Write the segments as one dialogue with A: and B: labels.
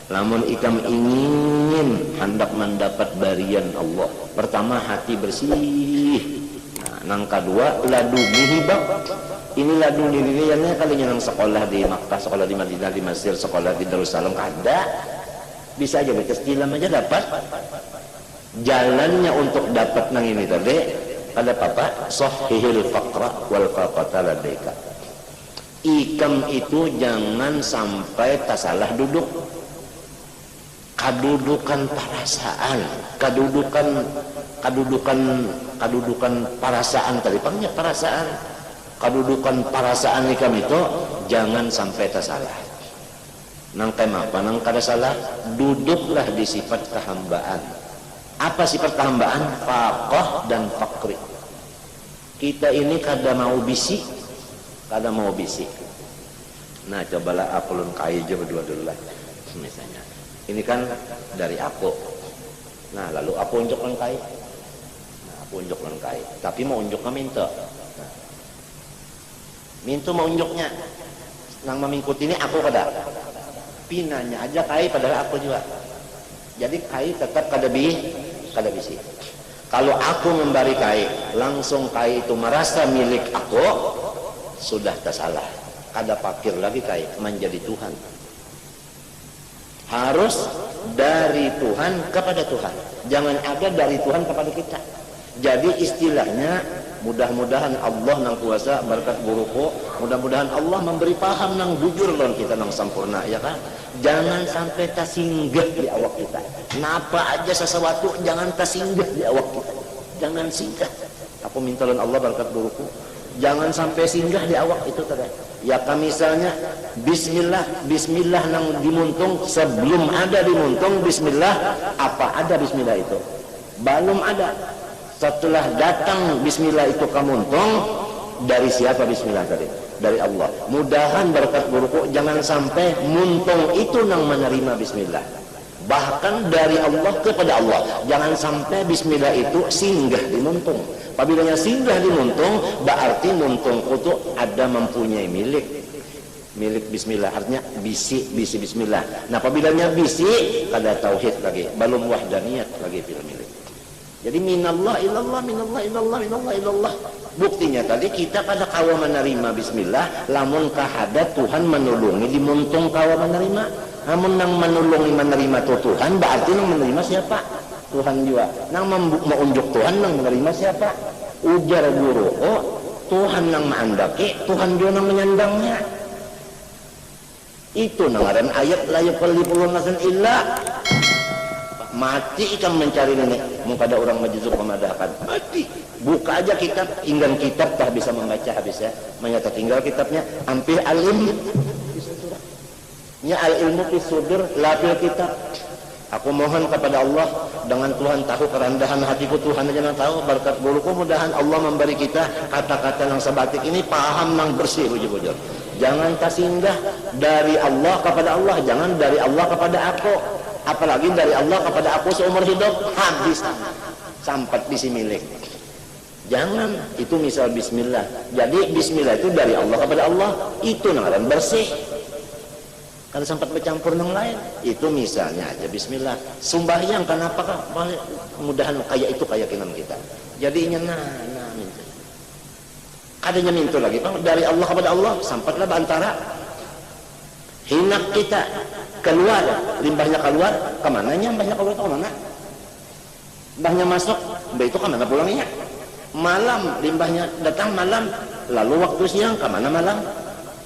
A: Lamun ikam ingin hendak mendapat barian Allah, pertama hati bersih. Nah, nang kedua ladu mihibah. Ini ladu dirinya kalinya nang sekolah di Makkah, sekolah di Madinah, di Mesir, sekolah di Darussalam ada. Bisa aja baca istilah aja dapat. Jalannya untuk dapat nang ini tadi ada apa? Sahihil faqra wal faqata ladaika. Ikam itu jangan sampai tak salah duduk. Kedudukan perasaan, kedudukan perasaan tadi panggilnya perasaan, kedudukan perasaan ikam itu jangan sampai tersalah. Nang apa? Nang kada salah, duduklah di sifat kehambaan. Apa sifat kehambaan? Faqah dan fakri. Kita ini kada mau bisik, kada mau bisik. Nah, cobalah apulun kai aja berdua dulu lah, misalnya. Ini kan dari aku. Nah, lalu aku unjuk lengkai. Nah, aku unjuk lengkai. Tapi mau unjuknya minta. Nah, minta mau unjuknya. Nang memingkut ini aku kada. Pinanya aja kai padahal aku juga. Jadi kai tetap kada bisi. Kalau aku memberi kai, langsung kai itu merasa milik aku, sudah tak salah. Kada pakir lagi kai menjadi Tuhan. Harus dari Tuhan kepada Tuhan, jangan ada dari Tuhan kepada kita. Jadi istilahnya mudah-mudahan Allah nang kuasa berkat buruku, mudah-mudahan Allah memberi paham nang jujur lon kita nang sampurna, ya kan? Jangan sampai tersinggah di awak kita. Napa aja sesuatu jangan tersinggah di awak kita, jangan singgah. Aku minta lon Allah berkat buruku, jangan sampai singgah di awak itu tadi. Ya kan misalnya bismillah nang dimuntung, sebelum ada dimuntung bismillah, apa ada bismillah itu? Belum ada. Setelah datang bismillah itu kamuntung, dari siapa bismillah tadi? Dari Allah. Mudahan berkat buruku jangan sampai muntung itu nang menerima bismillah. Bahkan dari Allah kepada Allah, jangan sampai bismillah itu singgah di muntung. Apabila singgah di muntung, berarti muntung itu ada mempunyai milik bismillah, artinya bisi bismillah. Nah, apabila bisi kada tauhid lagi, belum wahdaniyat lagi bil milik. Jadi minallah ilallah, minallah ilallah, minallah ilallah. Buktinya tadi kita kada kawa menerima bismillah, lamun kahada Tuhan menulungi di muntung kawa menerima. Namun nang menulungi menerima tu Tuhan, berarti nang menerima siapa? Tuhan juga. Nang menunjuk Tuhan nang menerima siapa? Ujar guru, oh Tuhan nang mengandaki, Tuhan juga nang menyandangnya. Itu nangaran ayat la yukallifu nafsan illa. Mati ikan mencari nenek, mau kada orang majuzuk memadahkan. Mati. Buka aja kitab, inggan kitab tak bisa membaca habis ya. Menyata tinggal kitabnya, hampir alim. Ya al ilmu fi sudur la fil kitab. Aku mohon kepada Allah, dengan Tuhan tahu kerendahan hatiku, Tuhan aja yang tahu, berkat buruku mudahan Allah memberi kita kata-kata yang sebatik ini paham yang bersih bujur-bujur. Jangan tersinggah dari Allah kepada Allah, jangan dari Allah kepada aku, apalagi dari Allah kepada aku seumur hidup, habis sampai bisi milik. Jangan, itu misal bismillah. Jadi bismillah itu dari Allah kepada Allah, itu ngaran bersih. Kalau sempat bercampur yang lain, itu misalnya aja bismillah. Sembahyang kenapa kah? Mudahan kayak itu kayak kinan kita. Jadinya minta. Adanya minta lagi, Bang, dari Allah kepada Allah, sampatlah antara hinak kita keluar, limbahnya keluar, kemananya limbahnya keluar, kemana? Limbahnya masuk, itu kemana pulangnya? Malam, limbahnya datang malam, lalu waktu siang kemana malam?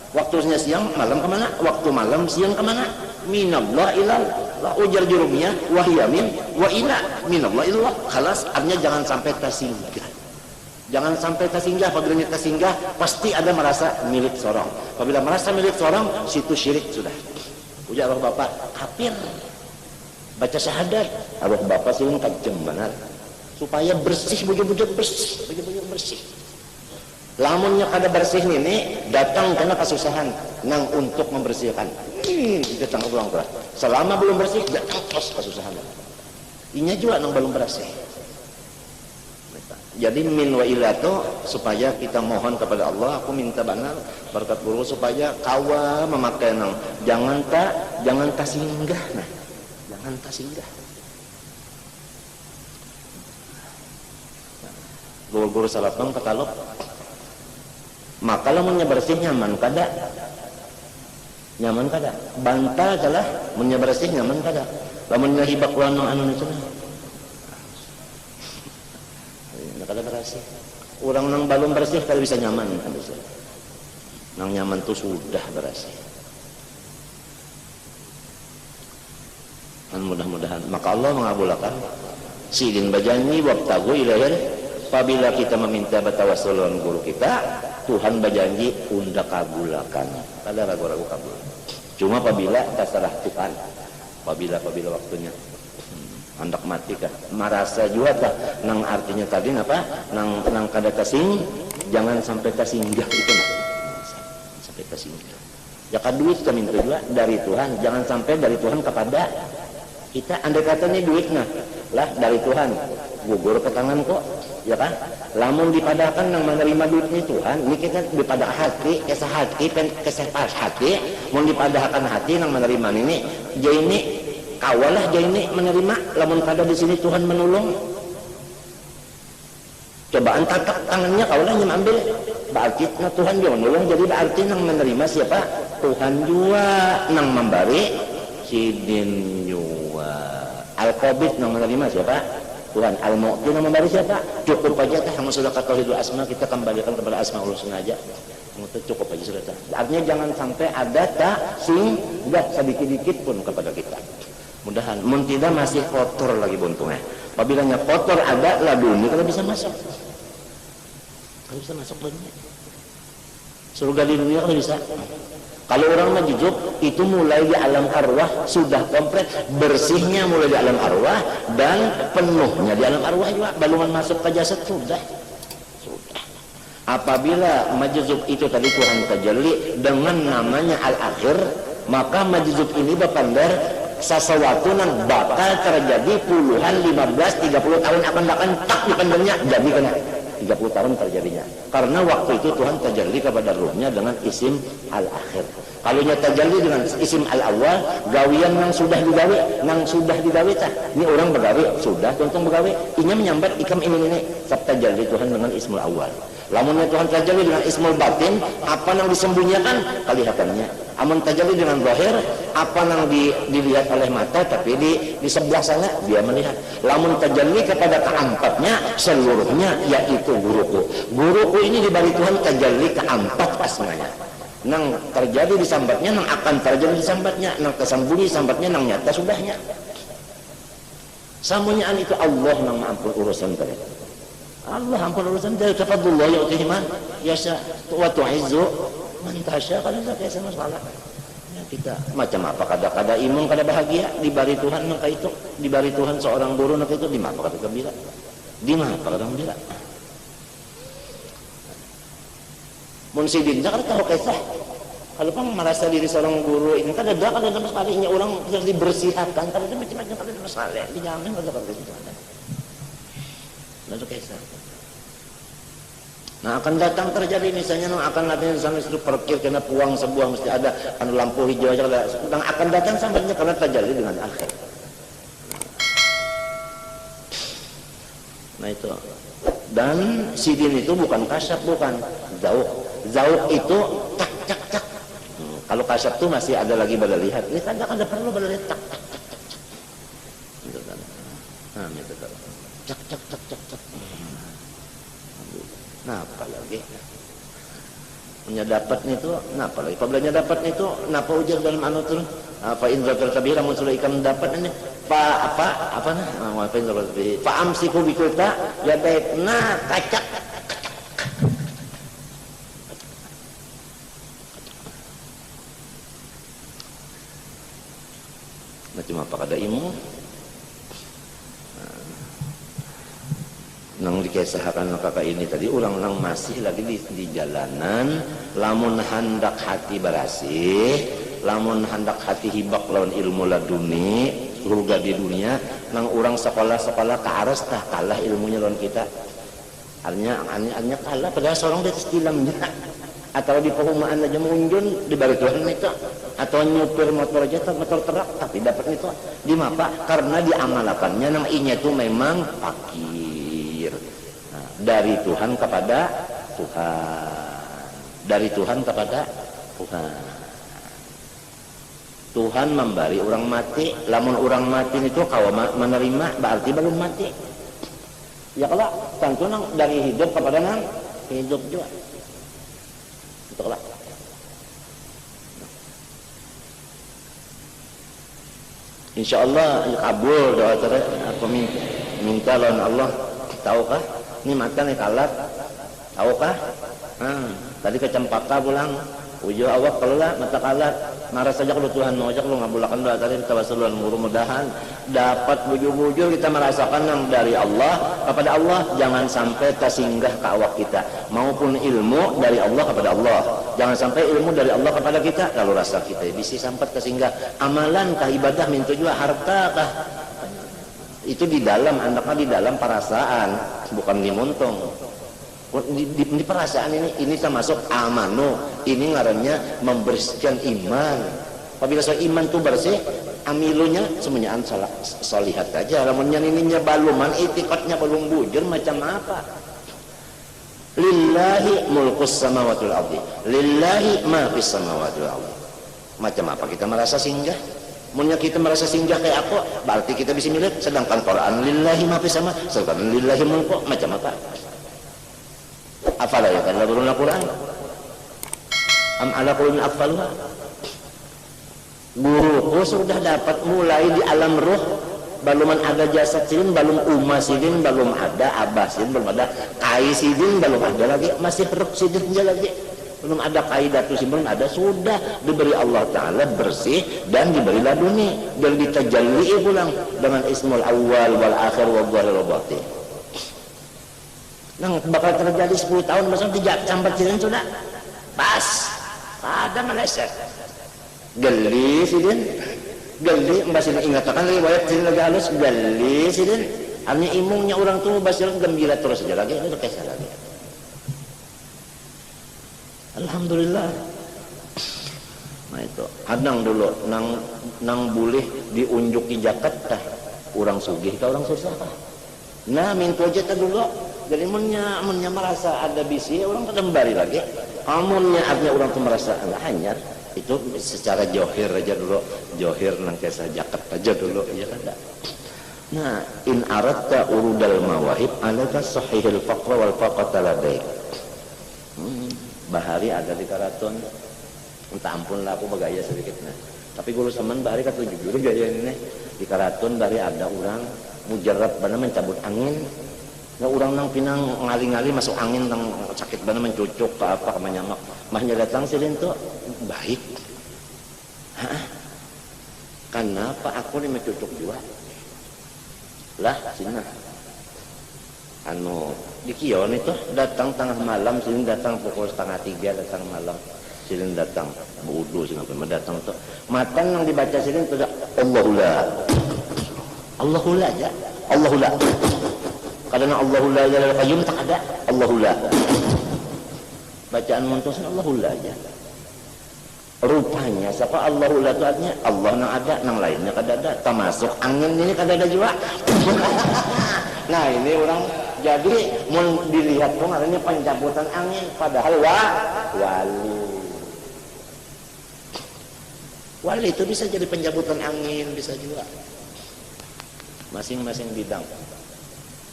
A: Waktunya siang, malam kemana? Waktu malam, siang kemana? Minallah ilallah. Ujar jurumnya, wahyamin wa ila minallah ilallah. Khalas, artinya jangan sampai tersinggah. Jangan sampai tersinggah. Apabila tersinggah, pasti ada merasa milik seorang. Apabila merasa milik seorang, situ syirik sudah. Ujar Allah Bapak, kafir. Baca syahadat. Allah Bapak sih kajem benar. Supaya bersih, bujur-bujur bersih. Bujur-bujur bersih. Lamunnya kada bersih ini datang karena kesusahan nang untuk membersihkan. Datang pulang keras. Selama belum bersih datang terus kesusahan. Inya juga nang belum bersih. Jadi min wa ila itu supaya kita mohon kepada Allah, aku minta benar berkat guru supaya kawa memakai nang jangan tak singgah nah. Jangan tak singgah. Guru-guru salafang ketalok maka lamunnya bersih nyaman kada? Nyaman kada? Bantal kalah munnya bersih nyaman kada? Lamunnya hibak wano anu itu kada bersih. Orang nang balum bersih kada bisa nyaman. Nang nyaman tuh sudah bersih. Dan mudah-mudahan maka Allah mengabulkan sidin bajanji wabtagu ilahir. Apabila kita meminta batawassul guru kita, Tuhan berjanji unda kabulakan. Kada ragu-ragu kabul. Cuma apabila terserah Tuhan. Apabila waktunya hendak mati kah merasa juga kah nang artinya tadi apa nang kada tasing jangan sampai tasinggah itu nah. Sampai tasinggah ya kan duit kami juga dari Tuhan jangan sampai dari Tuhan kepada kita andai katanya duit nah lah dari Tuhan gugur ke tangan kok ya kan lamun dipadahkan nang menerima duitnya Tuhan ini kita dipadah hati kesah hati mau dipadahkan hati nang menerima ini jadi ini kawalah dia ini menerima lamun kada di sini Tuhan menolong cobaan tatak tangannya kawalah yang ambil berarti nah Tuhan juga menolong jadi berarti nang menerima siapa Tuhan juga nang memberi sidin juga al-qabid nang menerima siapa Tuhan al-mu'ti nang memberi siapa cukup aja tah kamu sudah kata tauhidul asma kita kembalikan kepada asmaul husna aja cukup aja sudah tah artinya jangan sampai ada tak singgah sedikit-dikit pun kepada kita. Mudahan, mun tidak masih kotor lagi buntungnya. Apabila kotor ada lah dunia kalau bisa masuk. Kalau bisa masuk dunia. Surga di dunia kalau bisa. Kalau orang majujub itu mulai di alam arwah sudah komplit bersihnya mulai di alam arwah dan penuhnya di alam arwah juga balungan masuk ke jasad sudah. Apabila majuzub itu tadi Tuhan tajalli dengan namanya al-akhir maka majuzub ini berpandar sesuatu yang bakal terjadi puluhan 15-30 tahun akan tak dipandangnya jadi kena 30 tahun terjadinya karena waktu itu Tuhan tajalli kepada ruhnya dengan isim al-akhir kalau nya tajalli dengan isim al-awwal gawian yang sudah digawe tah ini orang begawe sudah tuntung begawe inya menyambat ikam ini sabta tajalli Tuhan dengan ismul awal lamunnya Tuhan tajalli dengan ismul batin apa yang disembunyikan kelihatannya amun tajalli dengan zahir apa yang dilihat oleh mata tapi di sebelah sana dia melihat lamun tajalli kepada keempatnya seluruhnya yaitu guruku ini diberi Tuhan tajalli keempat asmanya nang terjadi di sambatnya nang akan terjadi di sambatnya nang tersembunyi sambatnya nang nyata sudahnya samunyaan itu Allah nang ampun urusan tadi Allah ampun urusan dari tafadullah yu'tihi man yasha wa tu'izzu man tasha kalau tak biasa masalah ya kita macam apa kada imun kada bahagia diberi Tuhan nang itu diberi Tuhan seorang guru nang itu di mana kada gembira di mana kada gembira mun sidin kada tahu kisah kalau pang merasa diri seorang guru ini kada ada sekalinya orang harus dibersihkan kada ada macam-macam kada ada masalah dijamin kada ada lalu kisah. Nah akan datang terjadi misalnya akan latihan sampai suruh parkir kena puang sebuah mesti ada anu lampu hijau aja ada akan datang sampainya karena terjadi dengan akhir. Nah itu dan sidin itu bukan kasyaf bukan zauq itu tak. Kalau kasyaf itu masih ada lagi pada lihat ini kan ada perlu pada lihat tak. Gitu kan. Nah itu kan. Cak. Nah apalagi punya dapatnya itu nah apalagi apabila dapat itu napa ujar dalam anu tuh apa indra terkabira muncul ikan dapat ini apa nah apa indra terkabira fa amsiku bikulta ya baik nah kacak nah cuma apa kada ilmu nang dikisahkan kakak ini tadi orang nang masih lagi di jalanan lamun hendak hati berasih lamun hendak hati hibak lawan ilmu laduni surga di dunia nang orang sekolah ke aras tah kalah ilmunya lawan kita Artinya kalah padahal seorang di atas tilamnya atau di perumahan aja munjun di bari Tuhan itu, atau nyupir motor aja motor terak tapi dapat itu di mapa karena diamalakannya namanya itu memang fakir. Nah, dari Tuhan kepada Tuhan, dari Tuhan kepada Tuhan. Tuhan memberi orang mati, lamun orang mati itu kau menerima berarti belum mati. Ya kalau tentu nang dari hidup kepada nang hidup juga. Itulah. Insyaallah kabul doa tadi aku minta lawan Allah. Tahukah? Ini mata nih kalat. Tahukah? Tadi ke Cempaka pulang. Ujung awak kelak mata kalat. Marah saja kalau Tuhan mau aja kalau ngabulakan doa tadi tawassul mudah-mudahan dapat bujur-bujur kita merasakan yang dari Allah kepada Allah, jangan sampai tersinggah ke awak kita, maupun ilmu dari Allah kepada Allah, jangan sampai ilmu dari Allah kepada kita kalau rasa kita bisa sampai tersinggah. Amalan kah, ibadah, minta juga harta kah, itu di dalam andaknya di dalam perasaan, bukan di muntung. Di perasaan ini termasuk amanu, ini ngarannya membersihkan iman. Apabila soal iman itu bersih, amilunya semuanya solihat aja. Lamunnya ininya baluman, itikatnya belum bujur macam apa? Lillahi mulkus samawati wal ardi, lillahi ma fis samawati wal ardi. Macam apa kita merasa singgah? Munnya kita merasa singgah kayak aku, berarti kita bisa milik. Sedangkan Quran lillahi ma fis sama, sedangkan lillahi mulku, macam apa? Afala yatadabbarun al-Quran am ala qulubin aqfaluha. Guruku sudah dapat mulai di alam ruh, belum ada jasad sidin, belum umma sidin, belum ada abah sidin, belum ada kai sidin, belum ada lagi, masih ruh sidin lagi, belum ada kaidatu sidin, belum ada, sudah diberi Allah Ta'ala bersih dan diberi laduni dan ditajalli pulang dengan ismul awal wal akhir wal zahir wal batin. Nah, bakal terjadi 10 tahun masa tidak sampai sidin sudah pas ada meleset geli sidin, geli mbak ingatakan riwayat sidin lagi halus geli sidin, artinya imungnya orang tua basiran gembira terus saja lagi, itu kisah lagi. Alhamdulillah. Nah itu hadang dulu nang boleh diunjuk di Jakarta orang sugih ke orang susah kah? Nah minta aja dulu. Jadi munnya merasa ada bisi, orang kembali lagi. Amunnya artinya orang tuh merasa enggak hanyar, itu secara johir aja dulu, johir nang kisah Jakarta aja dulu, ya kan? Nah, in aradta urudal mawahib alaka sahihil faqra wal faqata ladaik. Bahari ada di Karaton, entah ampun lah aku bagaya sedikit nah. Tapi guru semen bahari kata jujur gaya ini di Karaton bahari ada orang mujarab bana mencabut angin. Nah, orang nang pinang ngali-ngali masuk angin nang sakit bana mencucuk ke apa ke menyamak. Mahnya datang silin tuh baik. Hah? Kenapa aku ini mencucuk juga? Lah, sini. Anu di Kion itu datang tengah malam, silin datang pukul 2:30 datang malam. Silin datang berwudu sini datang tuh. Matan yang dibaca silin tuh Allahullah. Allahullah aja. Allahullah. Karena Allahullah ya qayyum tak ada Allahullah. Bacaan muntasan Allahullah aja. Rupanya siapa Allahullah itu artinya Allah nang ada, nang lainnya kada ada. Termasuk angin ini kada ada juga. Nah ini orang jadi mau dilihat pun artinya pencabutan angin padahal wali itu bisa jadi pencabutan angin, bisa juga. Masing-masing bidang.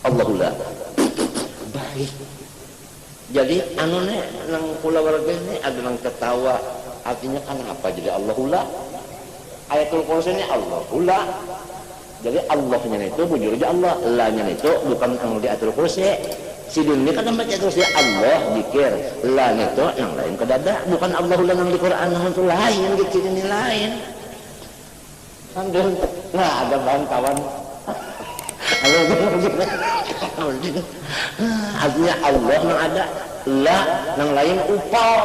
A: Allahullah baik. Jadi anune nang kula warga ini ada nang ketawa, artinya kan apa jadi Allahullah. Ayatul Kursi ini Allahullah. Jadi Allahnya itu bujur aja Allah, lahnya itu bukan yang di Ayatul Kursi. Sidin ini kan baca terus ya Allah zikir, lahnya itu yang lain kedada, bukan Allahullah yang di Quran yang itu lain, gitu ini lain. Kan nah ada bantawan. Artinya Allah yang ada, lah yang lain upau.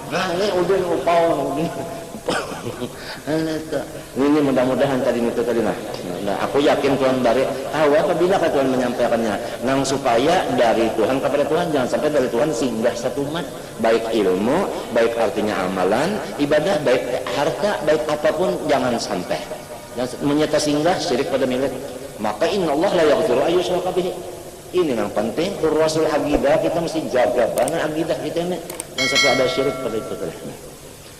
A: Nah ini udah upau. Ini mudah-mudahan tadi itu tadi nah aku yakin Tuhan bari tahu apabila Tuhan menyampaikannya nang supaya dari Tuhan kepada Tuhan, jangan sampai dari Tuhan singgah satu umat, baik ilmu, baik artinya amalan, ibadah, baik harta, baik apapun, jangan sampai menyata singgah syirik pada milik. Maka innallaha la yaghfiru ayyushraka bihi. Ini yang penting urusul akidah, kita mesti jaga banget akidah kita ini jangan sampai ada syirik pada itu tadi.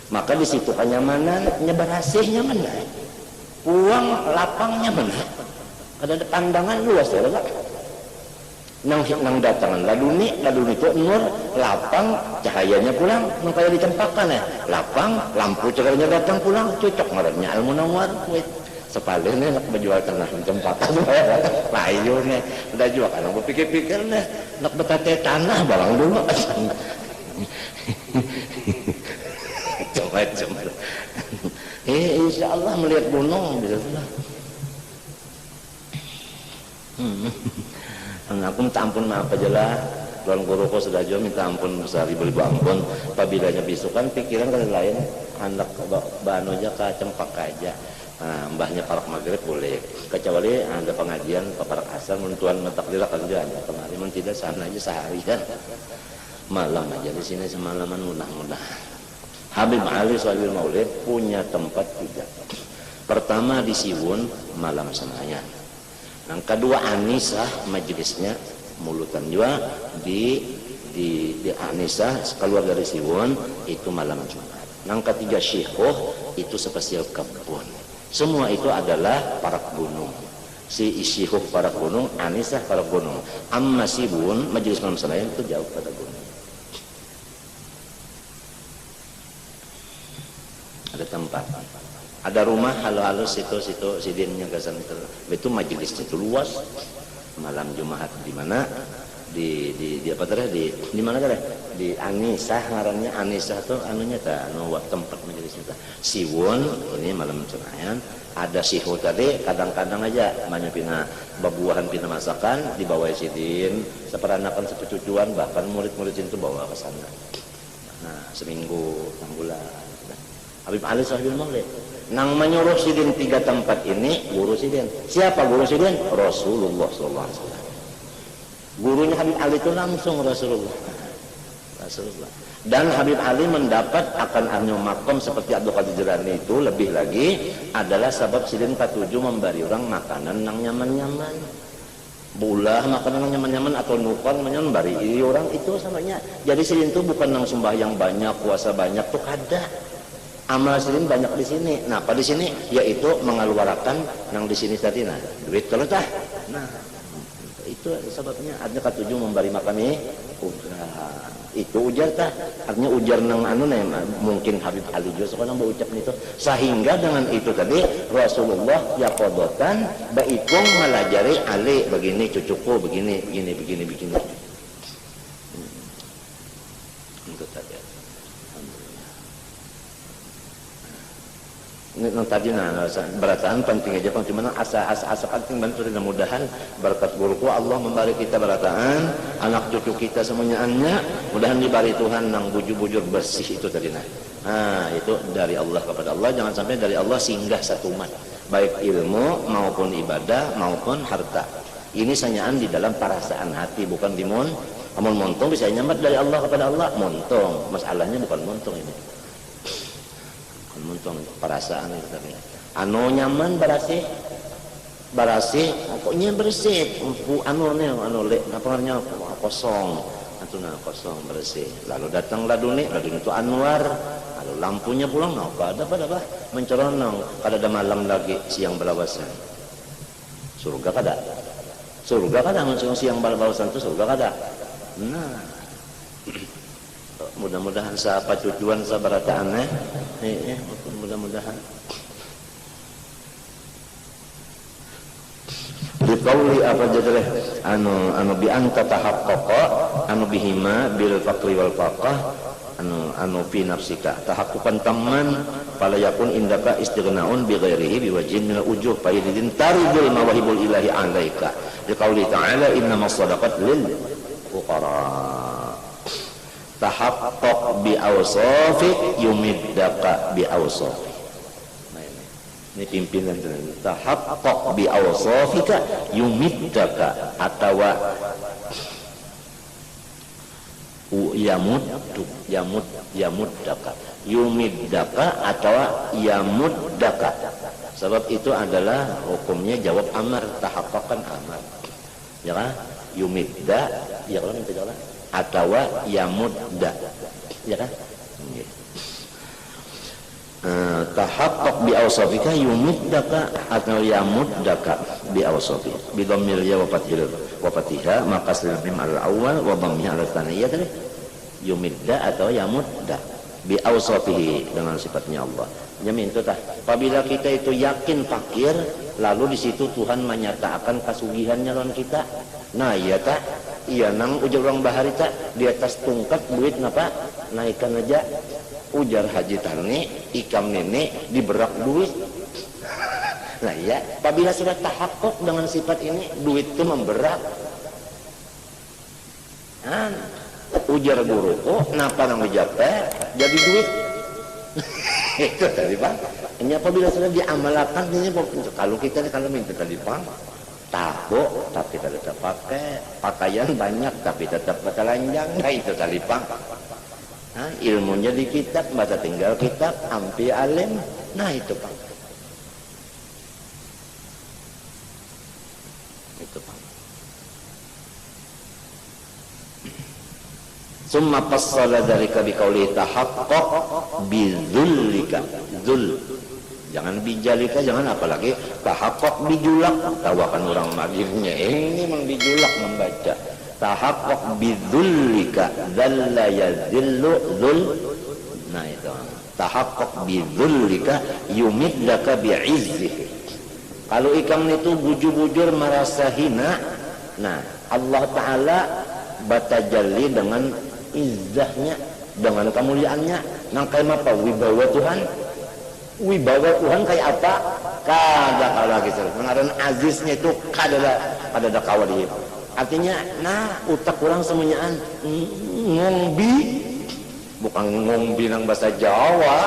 A: Maka di situ kenyamanan, nyebar hasilnya mana? Uang lapangnya mana? Ada pandangan luas ya, Pak. Nang datangan laduni itu nur, lapang, cahayanya pulang, makanya ditempatkan ya. Lapang, lampu cakarnya datang pulang, cocok ngarannya Al-Munawwar. Sepalanya nak berjual tanah di tempatan, layu nih, udah jual kan? Aku pikir-pikir nih, nak betate tanah barang dulu. Coba. Insya Allah melihat gunung bisa sudah. Aku minta ampun maaf aja lah. Tuan guruku sudah jauh minta ampun besar ribu ampun. Apabila bisukan pikiran kali lain, anak banu aja ke cempak aja. Nah, mbahnya parak maghrib boleh. Kecuali ada pengajian parak asar menentuan mentakdir akan jalan. Kemarin tidak sana aja seharian. Malam aja di sini semalaman mudah-mudahan. Habib Ali Shalil Maulid punya tempat juga. Pertama di Siwun malam senayan. Yang kedua Anisah majelisnya mulutan juga di Anisah keluar dari Siwun itu malam Jumat. Yang ketiga Syekhoh itu spesial kebun. Semua itu adalah para gunung. Si Syekhoh para gunung, Anisah para gunung. Amma Siwun majelis malam senayan itu jauh pada gunung. Ada tempat, ada rumah halus situ sidinnya gasan itu majelis itu luas. Malam Jumat di mana di apa tadi di mana tadi di Anisah ngarannya Anisah tuh anunya ta anu tempat majelis itu Siwun ini malam senayan. Ada Syekh tadi kadang-kadang aja banyak pina babuahan pina masakan dibawa sidin seperanakan sepecucuan bahkan murid-murid itu bawa ke sana. Nah seminggu 6 bulan. Habib Ali Shalil Maulid nang menyuruh sidin 3 tempat ini guru sidin. Siapa guru sidin? Rasulullah SAW. Gurunya Habib Ali itu langsung Rasulullah. Dan Habib Ali mendapat akan anyo makom seperti Abdul Qadir Jilani itu lebih lagi adalah sebab sidin ke-7 memberi orang makanan yang nyaman-nyaman. Bulah makanan yang nyaman-nyaman atau nukon memberi orang itu samanya. Jadi sidin itu bukan nang sembahyang banyak, puasa banyak tuh kada. Amal sidin banyak di sini. Nah, apa di sini? Yaitu mengeluarkan yang di sini tadi. Nah, duit terletah. Nah, itu sebabnya artinya ke-7 memberi makan ini. Itu ujar tah. Artinya ujar nang anu nih, mungkin Habib Ali juga sekarang berucap itu. Sehingga dengan itu tadi Rasulullah ya kodotan baikung melajari Ali begini cucuku begini. Itu tadi. Ini tadi berataan penting aja cuma asa penting bantu mudah-mudahan berkat guruku Allah memberi kita berataan anak cucu kita semuanya mudahan diberi Tuhan nang bujur-bujur bersih itu tadi nah itu dari Allah kepada Allah, jangan sampai dari Allah singgah satu umat baik ilmu maupun ibadah maupun harta. Ini sanyaan di dalam perasaan hati bukan di montung bisa nyambat dari Allah kepada Allah montung, masalahnya bukan montung ini muntung perasaan itu tadi. Anu nyaman berasih pokoknya bersih. Anu lek apa kosong. Atuna kosong bersih. Lalu datang laduni itu Anwar. Lalu lampunya pulang apa ada menceronong. Kada ada malam lagi siang belawasan. Surga kada. Siang belawasan itu surga kada. Nah mudah-mudahan siapa tujuan sabarataannya mudah-mudahan Biqauli apa jadreh anu bi anta tahaqqaqa anu bihima bil faqri wal faqah anu fi nafsika tahaqquqan tamman fala yakun indaka istighnaun bi ghairihi bi wajhin min ujuh fa idin taridul mawahibul ilahi alaika biqauli ta'ala innamas shadaqat lil fuqara tahaqqaq bi awsafik yumiddaka bi awsafik Ini pimpinan tahaqqaq bi awsafika yumiddaka atawa yamuddaka yumiddaka atau yamuddaka. Sebab itu adalah hukumnya jawab amar, tahaqqaqan amar. Ya kan? Yumidda, ya kan minta jalan atau yamudda. Ya kan? Tahaqqaq bi awsafika yumiddaka atau yamuddaka bi awsafi bi dhammil ya wa fathiha maqasil mim al awal wa dhammiha al tsaniyah tadi yumidda atau yamudda bi awsafihi dengan sifatnya Allah. Jamin itu tah. Apabila kita itu yakin fakir, lalu di situ Tuhan menyatakan kasugihannya lawan kita. Nah, iya tah. Iya nang ujar orang bahari tah di atas tungkat duit napa? Naikkan aja. Ujar haji tani ikam nenek diberak duit. Nah ya, apabila sudah tahakkuk dengan sifat ini, duit itu memberak. Ujar guruku, kenapa nang dijape jadi duit? Itu tadi bang. Ini apabila sudah diamalkan ini, kalau kita kalau minta tadi bang, tahu tapi tetap pakai pakaian banyak tapi tetap telanjang. Nah itu tadi bang. Ilmunya di kitab, baca tinggal kitab, ampi alim. Nah itu Pak. Itu Pak. Summa fassala dzalika biqauli tahaqqaq bidzulika. Dzul. Jangan bijalika, jangan apalagi tahaqqaq bijulak. Tahu akan orang magirnya. Ini memang bijulak membaca. Tahaqqaq bidzulika dzalla yazillu dzul. Nah itu tahaqqaq bidzulika yumiddaka bi'izzihi. Kalau ikam itu bujur-bujur merasa hina, nah Allah Ta'ala batajalli dengan izzahnya, dengan kemuliaannya. Nang kayak apa? Wibawa Tuhan. Wibawa Tuhan kayak apa? Kada kala gitu. Mengaran aziznya itu kada kawali. Artinya, nah utak orang semuanyaan ngombi, bukan ngombi nang bahasa Jawa,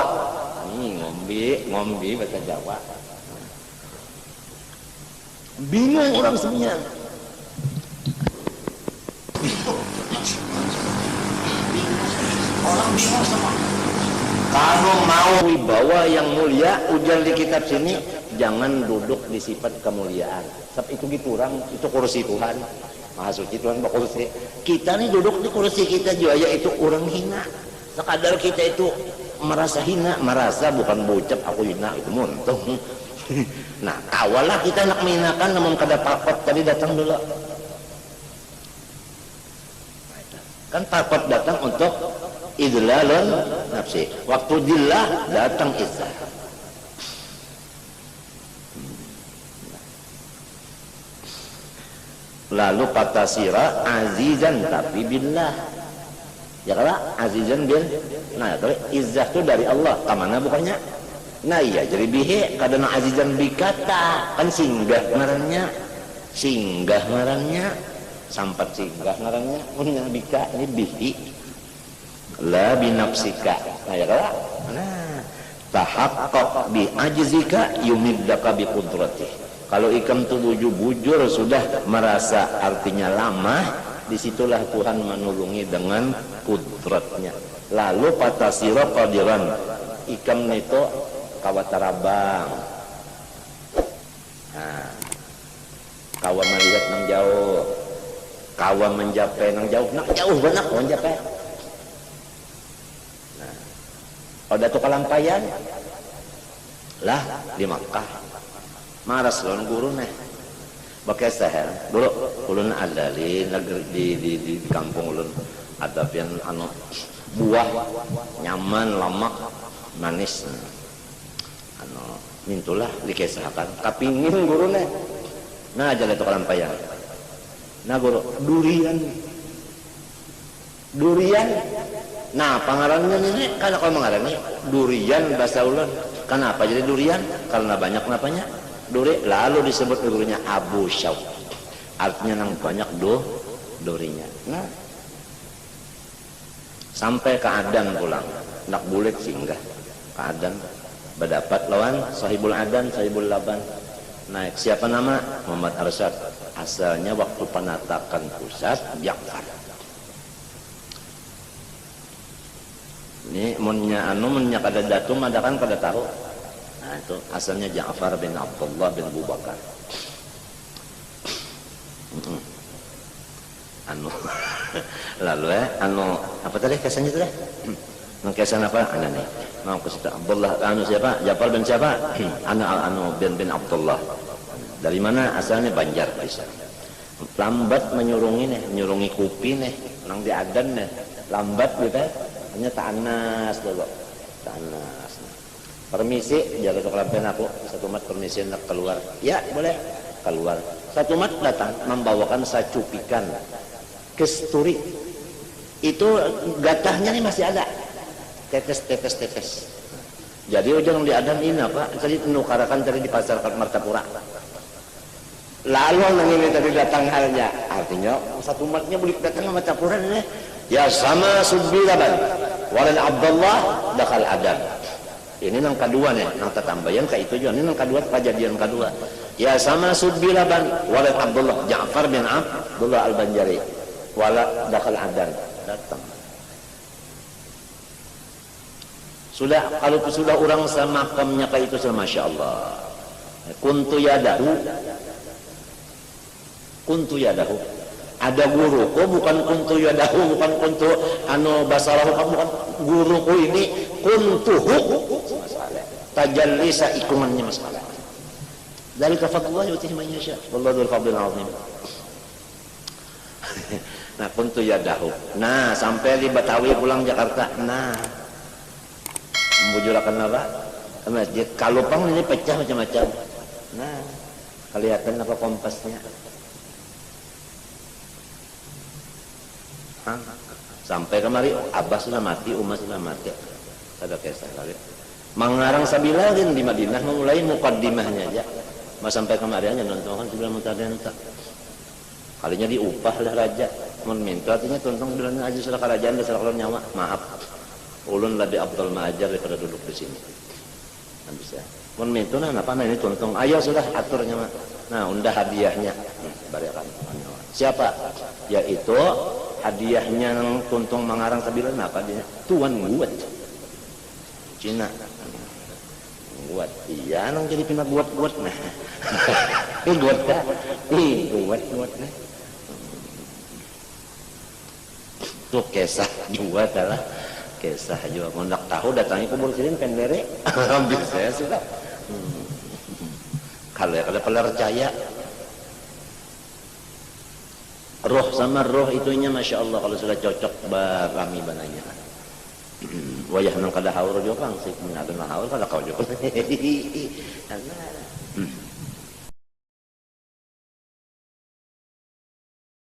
A: ngombi bahasa Jawa. Bingung orang semuanya. Orang bingung semua. Kalau mau wibawa yang mulia, ujar di kitab sini, jangan duduk di sifat kemuliaan. Sebab itu gitu orang, itu kursi Tuhan. Maha suci Tuhan berkursi. Kita nih duduk di kursi kita juga yaitu orang hina. Sekadar kita itu merasa hina, merasa bukan bocap aku hina itu muntung. Nah, awalah kita nak menghinakan namun kada pakot tadi datang dulu. Kan pakot datang untuk idlalun nafsi. Waktu dillah datang izzah. Lalu kata sirah azizan tapi billah. Ya kalau azizan bil, nah terus izzah itu dari Allah. Kamana bukannya? Nah iya jadi bihi kadang azizan bikata kan singgah ngarannya, sampat singgah ngarannya. Punya bika ini bihi. La binafsika. Nah ya kalau, nah tahaqqaq bi ajzika yumiddaka bi qudratihi. Kalau ikam itu bujur sudah merasa artinya lama, disitulah Tuhan menolongi dengan kudratnya. Lalu patasira qadiran, ikam itu kawatarabang. Nah, kawa melihat nang jauh, kawa menjapai nang jauh, nang jauh benak menjapai. Nah, pada tu kalampayan, lah di Makkah. Maras lawan guru nih pakai seher dulu ulun ada di negeri di kampung ulun ada pian anu buah nyaman lamak manis anu mintulah dikesahakan kapingin guru nih nah aja itu kalampayan nah guru durian nah pangarannya ini karena kalau mengarangnya durian bahasa ulun kenapa jadi durian karena banyak napanya duri, lalu disebut gurunya Abu Syauk, artinya nang banyak durinya. Nah, sampai ke Adan pulang, nak bulet singgah ke Adan. berdapat lawan sahibul adan, sahibul laban. Naik siapa nama? Muhammad Arsyad. Asalnya waktu penatakan pusat Ja'far. Ini munnya kada datum ada kan kada tahu. Nah itu asalnya Ja'far bin Abdullah bin Abu Bakar. Lalu apa tadi kesannya tadi? Kesan apa? Nih. Mau ke situ Abdullah siapa? Ja'far bin siapa? bin Abdullah. Dari mana asalnya? Banjar Aisyah. Lambat menyurungi kupi nih, nang di adan nih. Lambat gitu. Hanya ta'anas dulu. Ta'anas. Permisi, jaga kelampian aku. Satu mat permisi nak keluar. Ya, boleh keluar. Satu mat datang membawakan sacupikan kesturi. Itu gatahnya nih masih ada. Tetes. Jadi ujung di adan ini apa? Tadi nukarakan tadi di pasar Martapura. Lalu nang ini tadi datang halnya. Artinya satu matnya boleh datang ke Martapura nih. Ya sama Subbilaban walad Abdullah dakal adan. Ini nang kedua nih, nang tambahan ke itu juga. Ini nang kedua kejadian kedua. Ya sama Subbilaban walad Abdullah Ja'far bin Abdullah Al-Banjari walad dakal adan datang. Kalau sudah orang sama makamnya kayak itu sudah Masya Allah. Kuntu yadahu. Ada guruku bukan kuntu yadahu, bukan kuntu basalahu, bukan guruku ini kuntuhu masalah. Tajalli saikungannya masalah. Dari fadlullah yutihi man yasha. Wallahu dzul fadlil azim. Nah, kuntu yadahu. Nah, sampai di Betawi pulang Jakarta. Nah, membujurakan apa? Masjid. Kalupang ini pecah macam-macam. Nah, kelihatan apa kompasnya? Sampai kemari Abbas sudah mati, Umar sudah mati. Ada kisah kali. Mengarang sabilahin di Madinah memulai mukaddimahnya aja. Mas sampai kemari aja nonton kan sebelum mutadenta. Kalinya diupah lah raja. Mun minta artinya tonton bilangnya aja sudah kerajaan dan sudah nyawa. Maaf. Ulun lebih Abdul Ma'ajar daripada duduk di sini. Kan bisa. Mun minta nah apa ini tonton. Ayo sudah aturnya mah. Nah, undah hadiahnya. Bariakan. Siapa? Yaitu hadiahnya yang tuntung mengarang sabilan apa dia? Tuan Guat. Cina. Guat. Iya, nang jadi pindah buat nah. Guat dah. Guat nah. Tuh kisah juga adalah kisah juga. Mendak tahu datangi kubur sirin pendere. Ambil saya sudah. Kalau ya kalau percaya roh sama roh itunya Masya Allah kalau sudah cocok barami bananya. Wayah nang kada haur juga sih, mengadun haur kada kau juga.